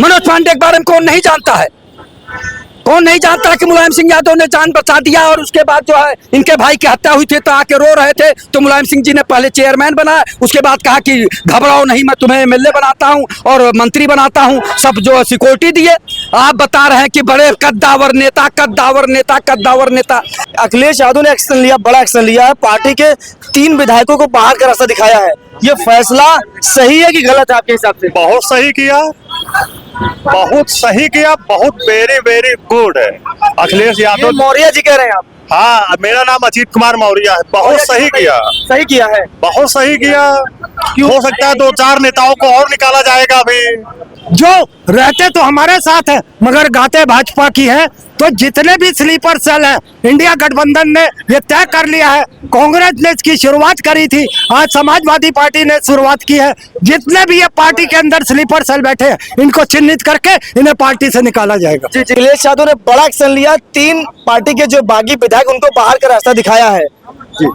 मनोज पांडे के बारे में कौन नहीं जानता है? कौन नहीं जानता कि मुलायम सिंह यादव ने जान बचा दिया और उसके बाद जो है इनके भाई की हत्या हुई थी तो आके रो रहे थे, तो मुलायम सिंह जी ने पहले चेयरमैन बनाया, उसके बाद कहा कि घबराओ नहीं, मैं तुम्हें एमएलए बनाता हूं और मंत्री बनाता हूं, सब जो सिक्योरिटी दिए। आप बता रहे हैं कि बड़े कद्दावर नेता, कद्दावर नेता, कद्दावर नेता। अखिलेश यादव ने एक्शन लिया, बड़ा एक्शन लिया है, पार्टी के 3 विधायकों को बाहर का रास्ता दिखाया है। ये फैसला सही है कि गलत है आपके हिसाब से? बहुत सही किया, बहुत सही किया, बहुत वेरी वेरी गुड है अखिलेश यादव। मौर्य जी कह रहे हैं आप? हाँ, मेरा नाम अजीत कुमार मौर्य है। बहुत सही किया, सही किया है, बहुत सही किया। हो सकता है 2-4 नेताओं को और निकाला जाएगा अभी। जो रहते तो हमारे साथ है मगर गाते भाजपा की है। तो जितने भी स्लीपर सेल है, इंडिया गठबंधन ने ये तय कर लिया है। कांग्रेस ने इसकी शुरुआत करी थी, आज समाजवादी पार्टी ने शुरुआत की है। जितने भी ये पार्टी के अंदर स्लीपर सेल बैठे हैं, इनको चिन्हित करके इन्हें पार्टी से निकाला जाएगा। अखिलेश यादव ने बड़ा एक्शन लिया, 3 पार्टी के जो बागी विधायक उनको बाहर का रास्ता दिखाया है।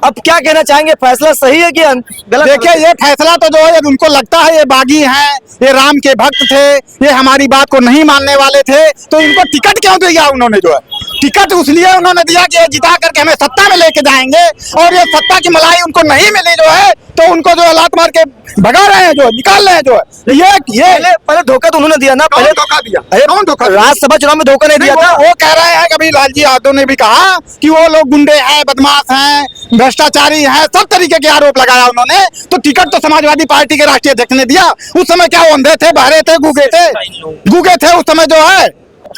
अब क्या कहना चाहेंगे, फैसला सही है कि गलत? देखिए, ये फैसला तो जो है उनको लगता है ये बागी हैं, ये राम के भक्त थे, ये हमारी बात को नहीं मानने वाले थे, तो इनको टिकट क्यों दिया उन्होंने? जो है टिकट इसलिए उन्होंने दिया कि ये जिता करके हमें सत्ता में लेके जाएंगे, और ये सत्ता की मलाई उनको नहीं मिली जो है तो उनको जो लात मार के भगा रहे हैं, जो निकाल रहे हैं। जो है ये पहले धोखा तो उन्होंने दिया ना, पहले धोखा दिया। अरे कौन धोखा? राज्यसभा चुनाव में धोखा नहीं दिया था। वो कह रहे हैं, कभी लालजी यादव ने भी कहा कि वो लोग गुंडे हैं, बदमाश हैं, भ्रष्टाचारी हैं, सब तरीके के आरोप लगाया उन्होंने। तो टिकट तो समाजवादी पार्टी के राष्ट्रीय अध्यक्ष ने दिया। उस समय क्या वो अंधे थे, बहरे थे, गूंगे थे उस समय जो है?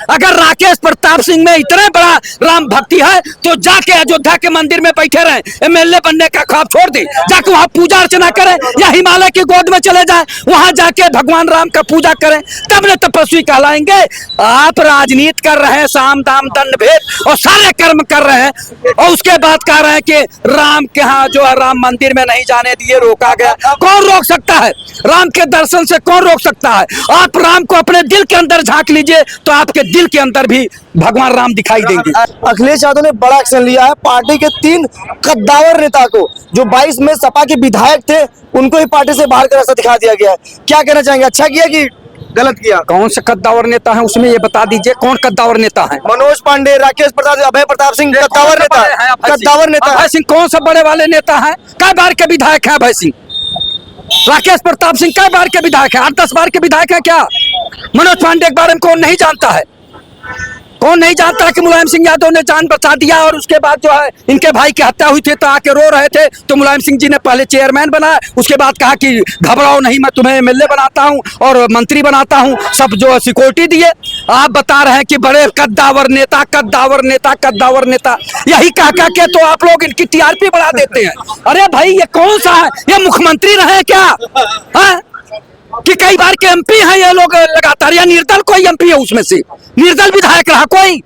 अगर राकेश प्रताप सिंह में इतने बड़ा राम भक्ति है तो जाके अयोध्या के मंदिर में बैठे रहे, एमएलए बनने का ख्वाब छोड़ दे, जाके वहां पूजा अर्चना करें, या हिमालय की गोद में चले जाएं, वहां जाके भगवान राम का पूजा करें, तब न तपस्वी कहलाएंगे। आप राजनीति कर रहे हैं, साम दाम दंड भेद और सारे कर्म कर रहे हैं, और उसके बाद कह रहे हैं कि राम के यहाँ जो है राम मंदिर में नहीं जाने दिए, रोका गया। कौन रोक सकता है? राम के दर्शन से कौन रोक सकता है? आप राम को अपने दिल के अंदर झांक लीजिए तो आपके दिल के अंदर भी भगवान राम दिखाई देंगे। अखिलेश यादव ने बड़ा एक्शन लिया है, पार्टी के 3 कद्दावर नेता को, जो 22 में सपा के विधायक थे, उनको ही पार्टी से बाहर का रास्ता दिखा दिया गया है। क्या कहना चाहेंगे, अच्छा किया कि गलत किया? कौन से कद्दावर नेता है उसमें ये बता दीजिए, कौन कद्दावर नेता है? मनोज पांडे, राकेश प्रताप, अभय प्रताप सिंह कद्दावर नेता है। कद्दावर नेता अभय सिंह कौन सा बड़े वाले नेता है? कई बार के विधायक है अभय सिंह? राकेश प्रताप सिंह कई बार के विधायक है? 8-10 बार के विधायक है क्या? मनोज पांडे के बारे में कौन नहीं जानता है? कौन नहीं जानता कि मुलायम सिंह यादव ने जान बचा दिया और उसके बाद जो है इनके भाई की हत्या हुई थी तो आके रो रहे थे, तो मुलायम सिंह जी ने पहले चेयरमैन बनाया, उसके बाद कहा कि घबराओ नहीं, मैं तुम्हें एमएलए बनाता हूं और मंत्री बनाता हूं, सब जो सिक्योरिटी दिए। आप बता रहे हैं कि बड़े कद्दावर नेता, कद्दावर नेता, कद्दावर नेता। यही कह के तो आप लोग इनकी टीआरपी बढ़ा देते हैं। अरे भाई, ये कौन सा है? ये मुख्यमंत्री रहे क्या? कि कई बार के एमपी हैं ये लोग लगातार, या निर्दल कोई एमपी है उसमें से? निर्दल विधायक रहा कोई?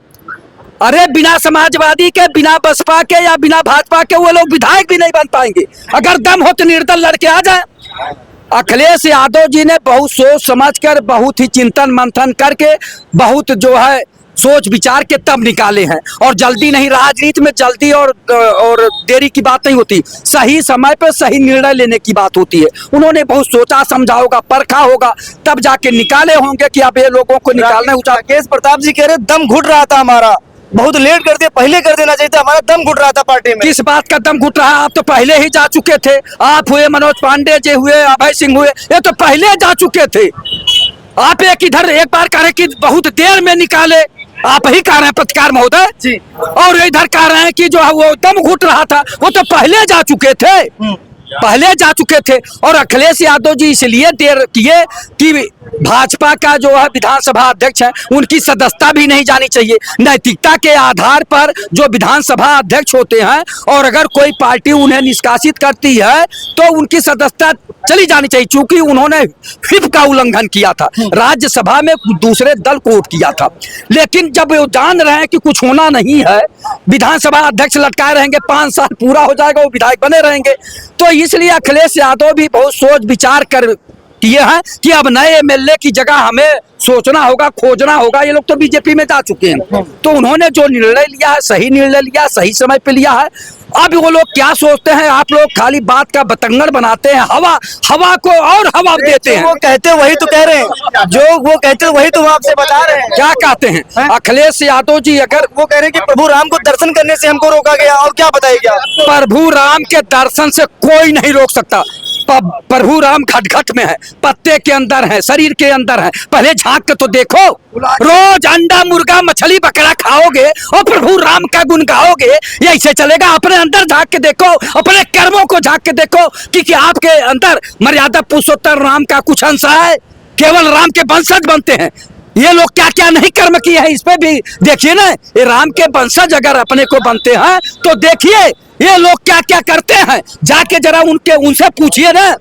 अरे बिना समाजवादी के, बिना बसपा के या बिना भाजपा के वो लोग विधायक भी नहीं बन पाएंगे। अगर दम हो तो निर्दल लड़के आ जाए। अखिलेश यादव जी ने बहुत सोच समझ कर, बहुत ही चिंतन मंथन करके, बहुत जो है सोच विचार के तब निकाले हैं। और जल्दी नहीं, राजनीति में जल्दी और देरी की बात नहीं होती, सही समय पर सही निर्णय लेने की बात होती है। उन्होंने बहुत सोचा समझा होगा, परखा होगा, तब जाके निकाले होंगे कि अब ये लोगों को निकालना। राकेश प्रताप जी कह रहे दम घुट रहा था हमारा, बहुत लेट कर दिया, पहले कर देना चाहिए था, हमारा दम घुट रहा था पार्टी में। किस बात का दम घुट रहा है? आप तो पहले ही जा चुके थे। आप हुए, मनोज पांडे जी हुए, अभय सिंह हुए, ये तो पहले जा चुके थे। आप एक बार कह रहे कि बहुत देर में निकाले, आप ही कह रहे हैं पत्रकार महोदय जी, और इधर कह रहे हैं कि जो है वो दम घुट रहा था। वो तो पहले जा चुके थे, पहले जा चुके थे। और अखिलेश यादव जी इसलिए देर किए कि भाजपा का जो है विधानसभा अध्यक्ष है, उनकी सदस्यता भी नहीं जानी चाहिए। नैतिकता के आधार पर जो विधानसभा अध्यक्ष होते हैं, और अगर कोई पार्टी उन्हें निष्कासित करती है तो उनकी सदस्यता चली जानी चाहिए, क्योंकि उन्होंने व्हिप का उल्लंघन किया था, राज्यसभा में दूसरे दल को वोट किया था। लेकिन जब वो जान रहे हैं कि कुछ होना नहीं है, विधानसभा अध्यक्ष लटकाए रहेंगे, 5 साल पूरा हो जाएगा, वो विधायक बने रहेंगे, तो इसलिए अखिलेश यादव भी बहुत सोच विचार कर ये है कि अब नए एमएलए की जगह हमें सोचना होगा, खोजना होगा। ये लोग तो बीजेपी में जा चुके हैं, तो उन्होंने जो निर्णय लिया है सही निर्णय लिया, सही समय पे लिया है। अब वो लोग क्या सोचते हैं, आप लोग खाली बात का बतंगड़ बनाते हैं, हवा को और हवा देते हैं। वो कहते वही तो कह रहे हैं, जो वो कहते वही तो हम आपसे बता रहे हैं। क्या कहते हैं अखिलेश यादव जी? अगर वो कह रहे हैं कि प्रभु राम को दर्शन करने से हमको रोका गया, और क्या बताइए आप? प्रभु राम के दर्शन से कोई नहीं रोक सकता। प्रभु राम खटखट में है, पत्ते के अंदर है, शरीर के अंदर है। पहले झांक के तो देखो। रोज अंडा मुर्गा मछली बकरा खाओगे और प्रभु राम का गुण गाओगे, ये ऐसे चलेगा? अपने अंदर झांक के देखो, अपने कर्मों को झांक के देखो कि आपके अंदर मर्यादा पुरुषोत्तम राम का कुछ अंश है। केवल राम के वंशज बनते हैं। ये लोग क्या क्या नहीं कर्म किए हैं, इस पे भी देखिए ना। ये राम के वंशज अगर अपने को बनते हैं तो देखिए ये लोग क्या क्या करते हैं। जाके जरा उनसे पूछिए ना,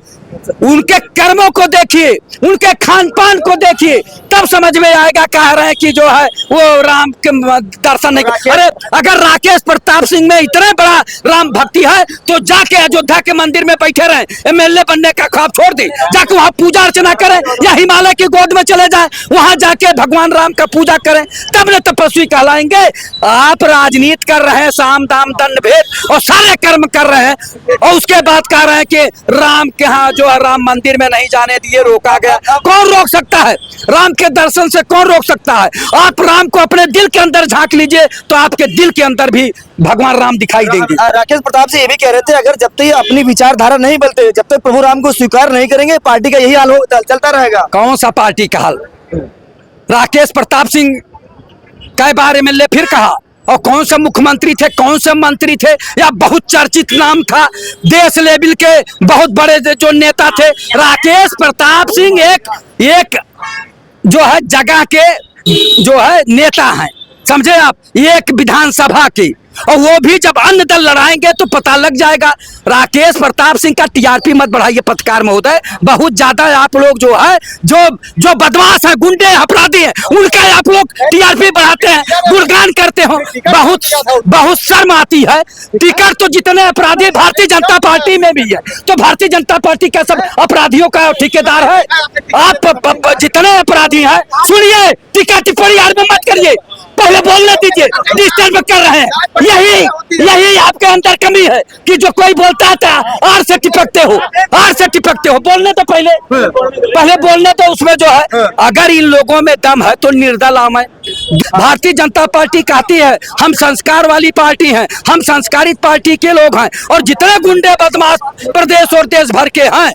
उनके कर्मों को देखिए, उनके खान पान को देखिए, तब समझ में आएगा। कह रहे हैं कि जो है वो राम के दर्शन नहीं। अरे अगर राकेश प्रताप सिंह में इतना बड़ा राम भक्ति है तो जाके अयोध्या के मंदिर में बैठे रहे, एमएलए बनने का ख्वाब छोड़ दी, जाके वहां पूजा अर्चना करें, या हिमालय की गोद में चले जाए, वहां जाके भगवान राम का पूजा करें, तब न तपस्वी कहलाएंगे। आप राजनीति कर रहे हैं, साम दाम दंड भेद और सारे कर्म कर रहे हैं, और उसके बाद कह रहे हैं कि राम के यहाँ जो है राम मंदिर में नहीं जाने दिए, रोका गया। कौन रोक सकता है? राम के दर्शन से कौन रोक सकता है? आप राम को अपने दिल के अंदर झांक लीजिए तो आपके दिल के अंदर भी भगवान राम दिखाई देंगे। राकेश प्रताप से ये भी कह रहे थे, अगर जब तक अपनी विचारधारा नहीं बदलते, जब तक प्रभु राम को स्वीकार नहीं करेंगे, पार्टी का यही हाल चलता रहेगा। कौन सा पार्टी का हाल? राकेश प्रताप सिंह कई बार एमएलए फिर कहा, और कौन से मुख्यमंत्री थे, कौन से मंत्री थे, या बहुत चर्चित नाम था, देश लेवल के बहुत बड़े जो नेता थे। राकेश प्रताप सिंह एक जो है जगह के जो है नेता हैं, समझे आप, एक विधानसभा की, और वो भी जब अन्य दल लड़ाएंगे तो पता लग जाएगा। राकेश प्रताप सिंह का टीआरपी मत बढ़ाइए पत्रकार महोदय, बहुत ज्यादा आप लोग जो है जो बदमाश है, गुंडे अपराधी हैं, उनका आप लोग टीआरपी बढ़ाते हैं, गुणगान करते हो। बहुत शर्म आती है। टिकट तो जितने अपराधी भारतीय जनता पार्टी में भी है, तो भारतीय जनता पार्टी का सब अपराधियों का ठेकेदार है। आप जितने अपराधी हैं, सुनिए, टिकट टिप्पणी यार में मत करिए, पहले बोलने दीजिए, डिस्टर्ब कर रहे हैं। यही आपके अंदर कमी है कि जो कोई बोलता है आर से टिपकते हो। बोलने तो पहले बोलने तो उसमें जो है, अगर इन लोगों में दम है तो निर्दल आम है। भारतीय जनता पार्टी कहती है हम संस्कार वाली पार्टी हैं, हम संस्कारित पार्टी के लोग हैं, और जितने गुंडे बदमाश प्रदेश और देश भर के हैं,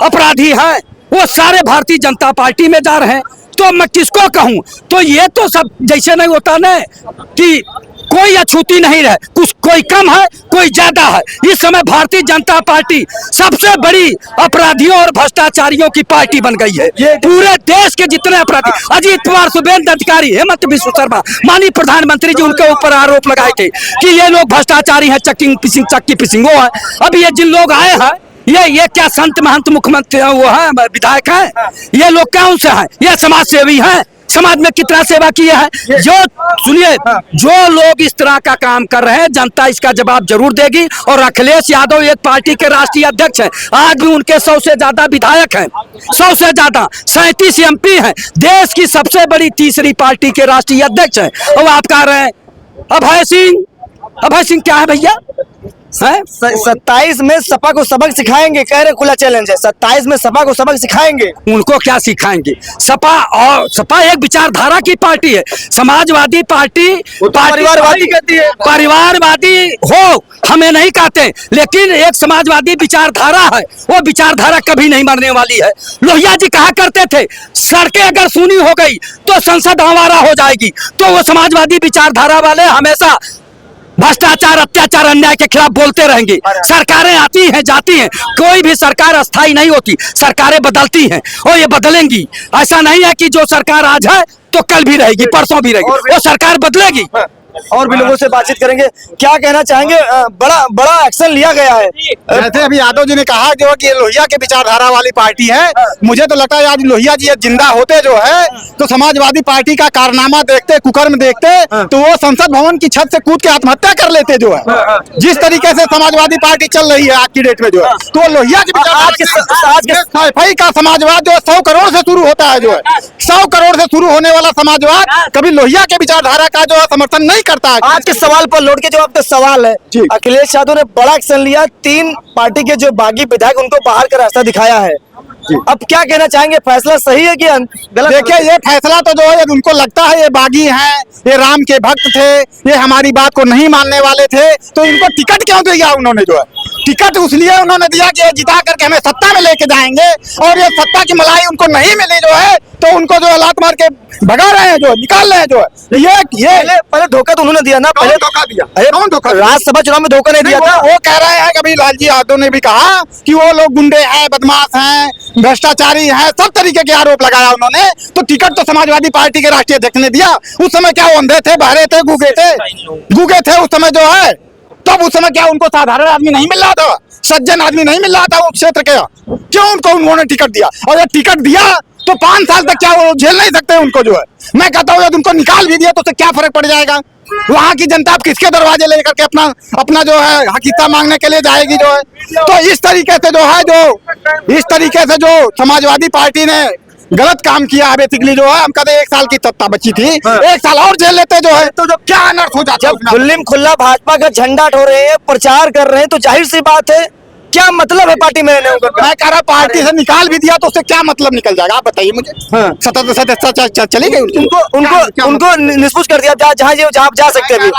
अपराधी हैं, वो सारे भारतीय जनता पार्टी में जा रहे हैं। तो मैं किसको कहूं? तो ये तो सब जैसे नहीं होता ना कि कोई अछूती नहीं रहे, कोई कम है, कोई ज्यादा है। इस समय भारतीय जनता पार्टी सबसे बड़ी अपराधियों और भ्रष्टाचारियों की पार्टी बन गई है। पूरे देश के जितने अपराधी, अजीत पवार, शुभेंद्र अधिकारी, हेमंत बिश्व शर्मा, माननीय प्रधानमंत्री जी, उनके ऊपर आरोप लगाए थे कि ये लोग भ्रष्टाचारी हैं, चक्की पिसिंग है। अब ये जिन लोग आए हैं, ये क्या संत महंत मुख्यमंत्री वो है, विधायक है, ये लोग कौन से हैं? ये समाज सेवी हैं, समाज में कितना सेवा किए हैं। जो सुनिए, जो लोग इस तरह का काम कर रहे हैं, जनता इसका जवाब जरूर देगी। और अखिलेश यादव एक पार्टी के राष्ट्रीय अध्यक्ष हैं, आज भी उनके 100 से ज्यादा विधायक हैं, 100 से ज्यादा 37 MP हैं, देश की सबसे बड़ी तीसरी पार्टी के राष्ट्रीय अध्यक्ष हैं। और आप कह रहे हैं अभय सिंह क्या है भैया? 27 में सपा को सबक सिखाएंगे, कह रहे, खुला चैलेंज है। 27 में सपा को सबक सिखाएंगे। उनको क्या सिखाएंगे? सपा एक विचारधारा की पार्टी है, समाजवादी पार्टी, परिवारवादी कहती है। परिवारवादी हो हमें नहीं कहते, लेकिन एक समाजवादी विचारधारा है, वो विचारधारा कभी नहीं मरने वाली है। लोहिया जी कहा करते थे, सड़कें अगर सूनी हो गई तो संसद आवारा हो जाएगी। तो वो समाजवादी विचारधारा वाले हमेशा भ्रष्टाचार, अत्याचार, अन्याय के खिलाफ बोलते रहेंगे। सरकारें आती हैं, जाती हैं, कोई भी सरकार अस्थायी नहीं होती, सरकारें बदलती हैं और ये बदलेंगी। ऐसा नहीं है कि जो सरकार आज है तो कल भी रहेगी, परसों भी रहेगी, वो सरकार बदलेगी। और भी लोगों से बातचीत करेंगे। क्या कहना चाहेंगे? बड़ा बड़ा एक्शन लिया गया है। जैसे अभी यादव जी ने कहा जो कि ये लोहिया के विचारधारा वाली पार्टी है, मुझे तो लगता है आज लोहिया जी जिंदा होते जो है तो समाजवादी पार्टी का कारनामा देखते, कुकर्म देखते, तो वो संसद भवन की छत से कूद के आत्महत्या कर लेते जो है। जिस तरीके से समाजवादी पार्टी चल रही है आज की डेट में जो है, तो वो लोहिया की आज के सफाई का समाजवाद जो है 100 करोड़ से शुरू होता है जो है। 100 करोड़ से शुरू होने वाला समाजवाद कभी लोहिया के विचारधारा का जो है समर्थन नहीं करता है। आज के सवाल पर लौट के जो आपका सवाल है, अखिलेश यादव ने बड़ा एक्शन लिया, 3 पार्टी के जो बागी विधायक उनको बाहर का रास्ता दिखाया है। अब क्या कहना चाहेंगे, फैसला सही है कि गलत? देखिए ये फैसला तो जो है उनको लगता है ये बागी हैं, ये राम के भक्त थे, ये हमारी बात को नहीं मानने वाले थे, तो इनको टिकट क्यों दिया उन्होंने जो है? टिकट इसलिए उन्होंने दिया कि ये जिता करके हमें सत्ता में लेके जाएंगे, और ये सत्ता की मलाई उनको नहीं मिली जो है तो उनको जो लात मार के भगा रहे हैं, जो निकाल रहे हैं जो है। ये पहले धोखा तो उन्होंने दिया ना, पहले धोखा दिया। अरे कौन धोखा? राज्यसभा चुनाव में धोखा नहीं दिया था। वो कह रहे हैं कभी लालजी यादव ने भी कहा कि वो लोग गुंडे हैं, बदमाश हैं, भ्रष्टाचारी हैं, सब तरीके के आरोप लगाया उन्होंने। तो टिकट तो समाजवादी पार्टी के राष्ट्रीय अध्यक्ष ने दिया। उस समय क्या वो अंधे थे, बहरे थे, गूंगे थे उस समय जो है? तब उस समय क्या उनको साधारण आदमी नहीं मिल रहा था, सज्जन आदमी नहीं मिल रहा था उस क्षेत्र के? क्यों उनको उन्होंने टिकट दिया? और जब टिकट दिया तो 5 साल तक क्या वो झेल नहीं सकते उनको जो है? मैं कहता हूँ यदि उनको निकाल भी दिया तो उससे क्या फर्क पड़ जाएगा? वहां की जनता अब किसके दरवाजे लेकर के अपना जो है हकीकत मांगने के लिए जाएगी जो है? तो इस तरीके से जो समाजवादी पार्टी ने गलत काम किया है बेसिकली जो है, हम कहते 1 साल की सत्ता बची थी, 1 साल और जेल लेते जो है तो जो क्या अनर्थ हो जाता है। जब खुल्लिम खुल्ला भाजपा का झंडा ठो रहे हैं, प्रचार कर रहे हैं, तो जाहिर सी बात है क्या मतलब है पार्टी में रहने का? मैं कह रहा पार्टी से निकाल भी दिया तो उससे क्या मतलब निकल जाएगा? आप बताइए मुझे। सतत चली गई उनको निष्पुष कर दिया, जहाँ जा सकते हैं।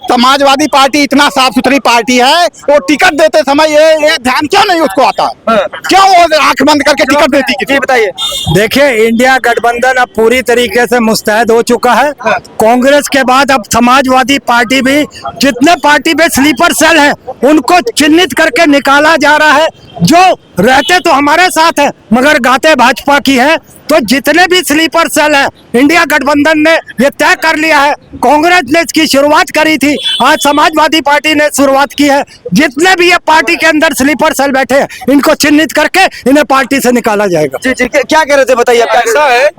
समाजवादी पार्टी इतना साफ सुथरी पार्टी है, वो टिकट देते समय ये ध्यान क्यों नहीं उसको आता? क्यों वो आंख बंद करके टिकट देती? जी बताइए। देखिए, इंडिया गठबंधन अब पूरी तरीके से मुस्तैद हो चुका है। कांग्रेस के बाद अब समाजवादी पार्टी भी, जितने पार्टी में स्लीपर सेल है उनको चिन्हित करके निकाला जा रहा है। जो रहते तो हमारे साथ है मगर गाते भाजपा की है। तो जितने भी स्लीपर सेल है, इंडिया गठबंधन ने ये तय कर लिया है। कांग्रेस ने इसकी शुरुआत करी थी, आज समाजवादी पार्टी ने शुरुआत की है। जितने भी ये पार्टी के अंदर स्लीपर सेल बैठे हैं, इनको चिन्हित करके इन्हें पार्टी से निकाला जाएगा। जी क्या कह रहे थे, बताइए। ऐसा है,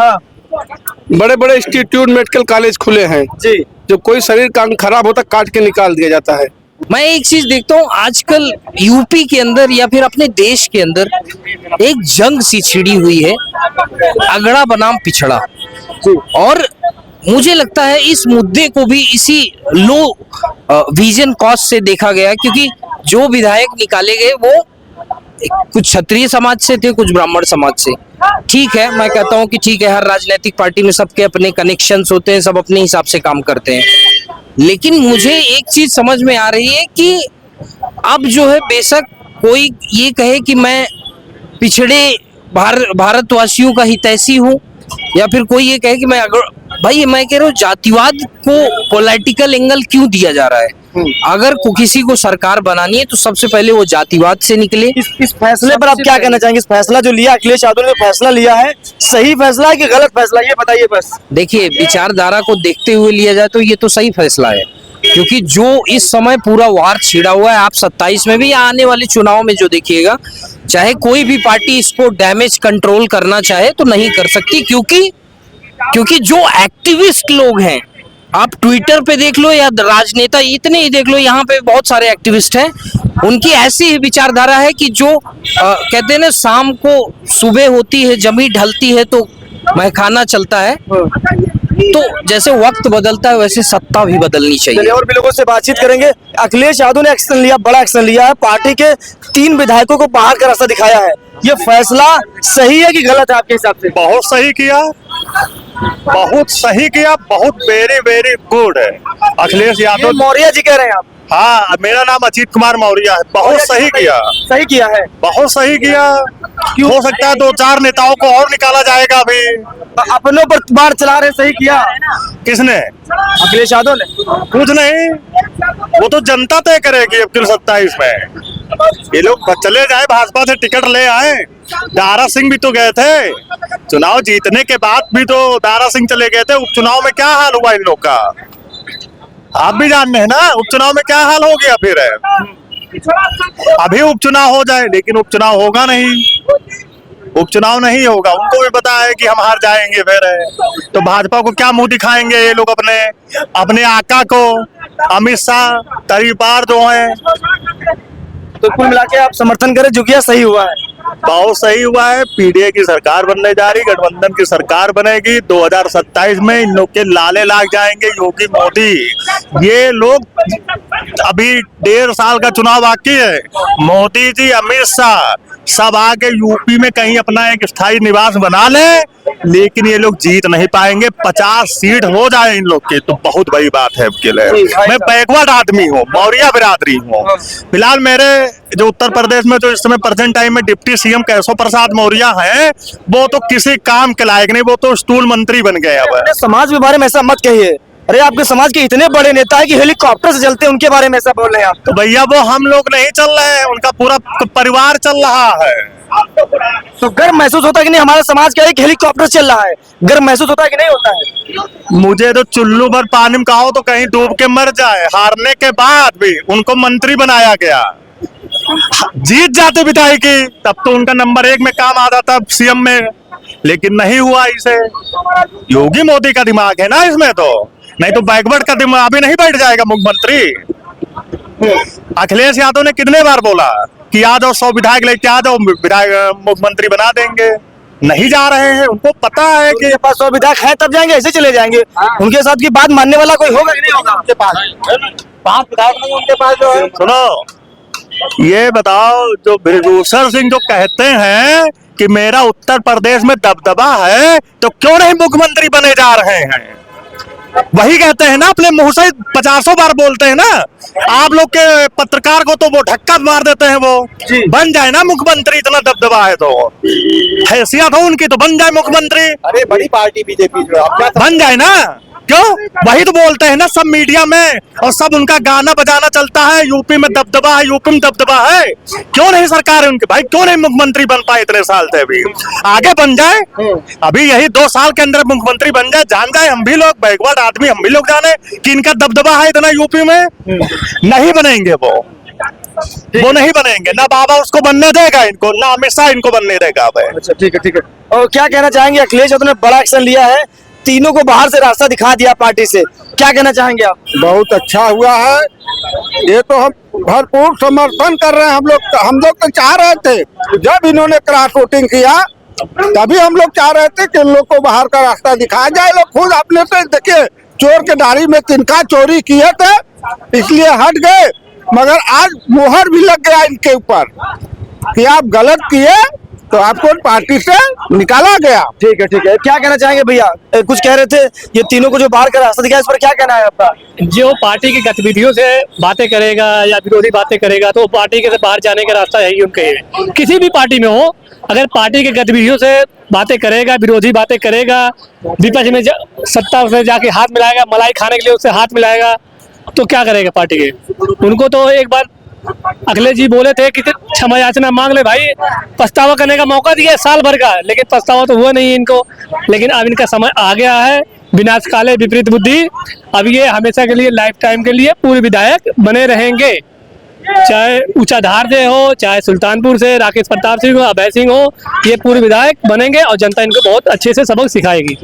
बड़े बड़े इंस्टीट्यूट मेडिकल कॉलेज खुले हैं जी, जब कोई शरीर का अंग खराब होता काट के निकाल दिया जाता है। मैं एक चीज देखता हूँ आजकल यूपी के अंदर या फिर अपने देश के अंदर एक जंग सी छिड़ी हुई है, अगड़ा बनाम पिछड़ा। और मुझे लगता है इस मुद्दे को भी इसी लो विजन कॉस्ट से देखा गया, क्योंकि जो विधायक निकाले गए वो कुछ क्षत्रिय समाज से थे, कुछ ब्राह्मण समाज से। ठीक है, मैं कहता हूँ कि ठीक है, हर राजनीतिक पार्टी में सबके अपने कनेक्शंस होते हैं, सब अपने हिसाब से काम करते हैं। लेकिन मुझे एक चीज समझ में आ रही है कि अब जो है, बेशक कोई ये कहे कि मैं पिछड़े भारतवासियों का हितैषी हूँ, या फिर कोई ये कहे कि भाई मैं कह रहा हूँ जातिवाद को पॉलिटिकल एंगल क्यों दिया जा रहा है? अगर किसी को सरकार बनानी है तो सबसे पहले वो जातिवाद से निकले। इस फैसले पर आप क्या कहना चाहेंगे? इस फैसला जो लिया अखिलेश यादव ने फैसला लिया है, सही फैसला है कि गलत फैसला, ये बताइए बस। देखिए, विचारधारा को देखते हुए लिया जाए तो ये तो सही फैसला है, क्योंकि जो इस समय पूरा वार छिड़ा हुआ है, आप 27 में भी या आने वाले चुनाव में जो देखिएगा, चाहे कोई भी पार्टी इसको डैमेज कंट्रोल करना चाहे तो नहीं कर सकती, क्योंकि जो एक्टिविस्ट लोग हैं, आप ट्विटर पे देख लो या राजनेता इतने ही देख लो, यहाँ पे बहुत सारे एक्टिविस्ट हैं, उनकी ऐसी ही विचारधारा है कि जो कहते हैं ना, शाम को सुबह होती है, जमी ढलती है तो महखाना चलता है। तो जैसे वक्त बदलता है वैसे सत्ता भी बदलनी चाहिए। और भी लोगों से बातचीत करेंगे। अखिलेश यादव ने एक्शन लिया, बड़ा एक्शन लिया है, पार्टी के 3 विधायकों को बाहर का रास्ता दिखाया है। ये फैसला सही है कि गलत है आपके हिसाब से? बहुत सही किया, बहुत वेरी वेरी गुड है अखिलेश यादव। मौर्य जी कह रहे हैं आप? हाँ, मेरा नाम अजीत कुमार मौर्य है। बहुत सही किया, सही किया है, बहुत सही किया। हो सकता है 2-4 नेताओं को और निकाला जाएगा अभी। अपनों पर बाढ़ चला रहे, सही किया। किसने? अखिलेश यादव ने। कुछ नहीं, वो तो जनता तय करेगी अप्रैल 27 में। ये लोग चले जाए, भाजपा से टिकट ले आए। दारा सिंह भी तो गए थे, चुनाव जीतने के बाद भी तो दारा सिंह चले गए थे। उपचुनाव में क्या हाल हुआ इन लोग का? आप भी जानते हैं ना उपचुनाव में क्या हाल हो गया फिर है। अभी उपचुनाव हो जाए, लेकिन उपचुनाव होगा नहीं, उपचुनाव नहीं होगा। उनको भी पता है कि हम हार जाएंगे फिर है। तो भाजपा को क्या मुंह दिखाएंगे ये लोग अपने अपने आका को, अमित शाह तरीपार जो है। तो कुल मिला के आप समर्थन करें, जो किया सही हुआ है। बहुत सही हुआ है। पीडीए की सरकार बनने जा रही, गठबंधन की सरकार बनेगी। 2027 में इन लोग के लाले लाग जाएंगे। योगी मोदी, ये लोग अभी 1.5 साल का चुनाव बाकी है। मोदी जी, अमित शाह सब आके यूपी में कहीं अपना एक स्थायी निवास बना ले, लेकिन ये लोग जीत नहीं पाएंगे। 50 सीट हो जाए इन लोग के तो बहुत बड़ी बात है के लिए। मैं बैकवर्ड आदमी हूँ, मौर्य बिरादरी हूँ। फिलहाल मेरे जो उत्तर प्रदेश में जो इस समय प्रेजेंट टाइम में डिप्टी सीएम केशव प्रसाद मौर्य हैं, वो तो किसी काम के लायक नहीं, वो तो स्टूल मंत्री बन गए। अब अपने समाज के बारे में ऐसा मत कहिए। अरे आपके समाज के इतने बड़े नेता है कि हेलीकॉप्टर से चलते हैं, उनके बारे में ऐसा बोल रहे हैं आप। तो भैया वो हम लोग नहीं चल रहे हैं, उनका पूरा परिवार चल रहा है। तो गर्व महसूस होता है कि नहीं, हमारा समाज क्या है कि हेलीकॉप्टर चल रहा है, गर्व महसूस होता है कि नहीं होता है। मुझे तो चुल्लू भर पानी में कहो तो कहीं डूब के मर जाए। हारने के बाद भी उनको मंत्री बनाया गया। जीत जाते विधायकी तब तो उनका नंबर 1 में काम आ जाता सीएम में, लेकिन नहीं हुआ। इसे योगी मोदी का दिमाग है ना इसमें, तो नहीं तो बैकवर्ड का दिमाग अभी नहीं बैठ जाएगा मुख्यमंत्री। अखिलेश यादव ने कितने बार बोला कि आ जाओ 100 विधायक लेके आ जाओ, विधायक मुख्यमंत्री बना देंगे। नहीं जा रहे हैं, उनको पता है कि 100 विधायक है तब जाएंगे, ऐसे चले जाएंगे। उनके साथ की बात मानने वाला कोई होगा कि नहीं होगा उनके पास। 5 विधायक नहीं उनके पास जो है। सुनो, ये बताओ जो ब्रिजभूषण सिंह जो कहते हैं कि मेरा उत्तर प्रदेश में दबदबा है, तो क्यों नहीं मुख्यमंत्री बने जा रहे हैं? वही कहते हैं ना, अपने मुंह से 50 बार बोलते हैं ना। आप लोग के पत्रकार को तो वो धक्का मार देते हैं, वो बन जाए ना मुख्यमंत्री, इतना दबदबा है तो हैसियत हो उनकी तो बन जाए मुख्यमंत्री। अरे बड़ी पार्टी बीजेपी जो आप क्या बन जाए ना, क्यों? वही तो बोलते हैं ना सब मीडिया में, और सब उनका गाना बजाना चलता है। यूपी में दबदबा है, यूपी में दबदबा है। क्यों नहीं सरकार है उनके भाई, क्यों नहीं मुख्यमंत्री बन पाए इतने साल से? अभी आगे बन जाए, अभी यही 2 साल के अंदर मुख्यमंत्री बन जाए, जान जाए हम भी लोग, बैकवर्ड आदमी हम भी लोग जाने कि इनका दबदबा है इतना यूपी में। नहीं बनेंगे वो नहीं बनेंगे ना। बाबा उसको बनने देगा इनको, ना अमित शाह इनको बनने देगा। अच्छा ठीक है, ठीक है। और क्या कहना चाहेंगे, अखिलेश यादव ने बड़ा एक्शन लिया है, तीनों को बाहर से रास्ता दिखा दिया पार्टी से, क्या कहना चाहेंगे आप। बहुत अच्छा हुआ है, ये तो हम भरपूर समर्थन कर रहे हैं। हम लोग तो चाह रहे थे, जब इन्होंने क्रॉस वोटिंग किया तभी हम लोग चाह रहे थे कि इन लोग को बाहर का रास्ता दिखाया जाए। लोग खुद अपने से देखिए, चोर के दाढ़ी में तिनका चोरी किए थे, इसलिए हट गए, मगर आज मोहर भी लग गया इनके ऊपर कि आप गलत किए तो आपको पार्टी से निकाला गया। ठीक है, ठीक है। क्या कहना चाहेंगे भैया, कुछ कह रहे थे, ये तीनों को जो बाहर का रास्ता दिखाया, इस पर क्या कहना है आपका। जो पार्टी की गतिविधियों से बातें करेगा या विरोधी बातें करेगा, तो पार्टी के से बाहर जाने का रास्ता यही उनके है। किसी भी पार्टी में हो, अगर पार्टी की गतिविधियों से बातें करेगा, विरोधी बातें करेगा, विपक्ष में सत्ता से जाके हाथ मिलाएगा, मलाई खाने के लिए उससे हाथ मिलाएगा, तो क्या करेगा पार्टी के। उनको तो एक बार अखिलेश जी बोले थे कि क्षमा याचना मांग ले भाई, पछतावा करने का मौका दिया साल भर का, लेकिन पछतावा तो हुआ नहीं इनको। लेकिन अब इनका समय आ गया है, विनाश काले विपरीत बुद्धि। अब ये हमेशा के लिए, लाइफ टाइम के लिए पूर्व विधायक बने रहेंगे, चाहे ऊंचाधार से हो, चाहे सुल्तानपुर से राकेश प्रताप सिंह हो, अभय सिंह हो, ये पूर्व विधायक बनेंगे और जनता इनको बहुत अच्छे से सबक सिखाएगी।